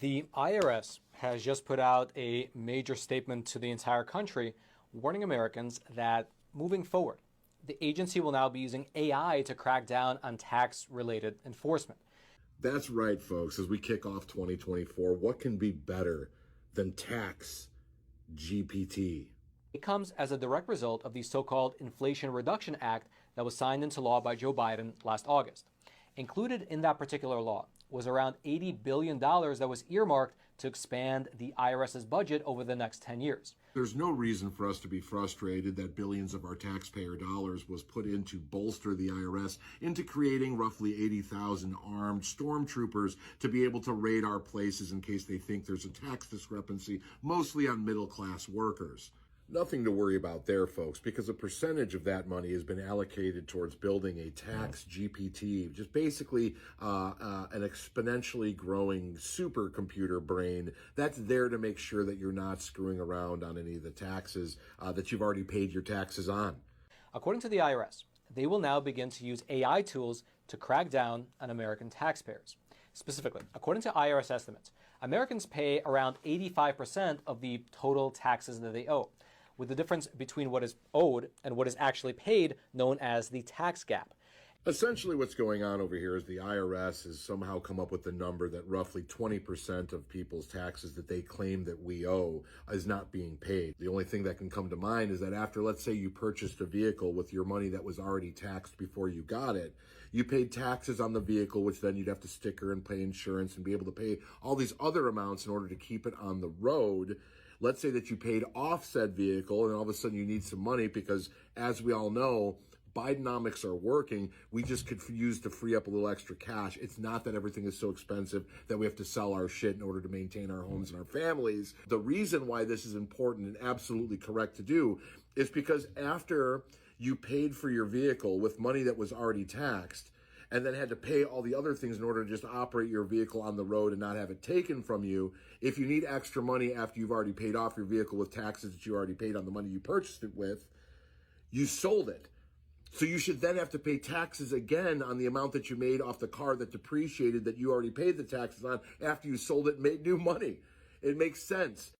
The IRS has just put out a major statement to the entire country warning Americans that moving forward, the agency will now be using AI to crack down on tax-related enforcement. That's right, folks. As we kick off 2024, what can be better than tax GPT? It comes as a direct result of the so-called Inflation Reduction Act that was signed into law by Joe Biden last August. Included in that particular law was around $80 billion that was earmarked to expand the IRS's budget over the next 10 years. There's no reason for us to be frustrated that billions of our taxpayer dollars was put in to bolster the IRS into creating roughly 80,000 armed stormtroopers to be able to raid our places in case they think there's a tax discrepancy, mostly on middle-class workers. Nothing to worry about there, folks, because a percentage of that money has been allocated towards building a tax GPT, just basically an exponentially growing supercomputer brain that's there to make sure that you're not screwing around on any of the taxes that you've already paid your taxes on. According to the IRS, they will now begin to use AI tools to crack down on American taxpayers. Specifically, according to IRS estimates, Americans pay around 85% of the total taxes that they owe, with the difference between what is owed and what is actually paid known as the tax gap. Essentially, what's going on over here is the IRS has somehow come up with the number that roughly 20% of people's taxes that they claim that we owe is not being paid. The only thing that can come to mind is that after, let's say, you purchased a vehicle with your money that was already taxed before you got it, you paid taxes on the vehicle, which then you'd have to sticker and pay insurance and be able to pay all these other amounts in order to keep it on the road. Let's say that you paid off said vehicle and all of a sudden you need some money because, as we all know, Bidenomics are working. We just could use to free up a little extra cash. It's not that everything is so expensive that we have to sell our shit in order to maintain our homes and our families. The reason why this is important and absolutely correct to do is because after you paid for your vehicle with money that was already taxed, and then had to pay all the other things in order to just operate your vehicle on the road and not have it taken from you. If you need extra money after you've already paid off your vehicle with taxes that you already paid on the money you purchased it with, you sold it. So you should then have to pay taxes again on the amount that you made off the car that depreciated that you already paid the taxes on after you sold it and made new money. It makes sense.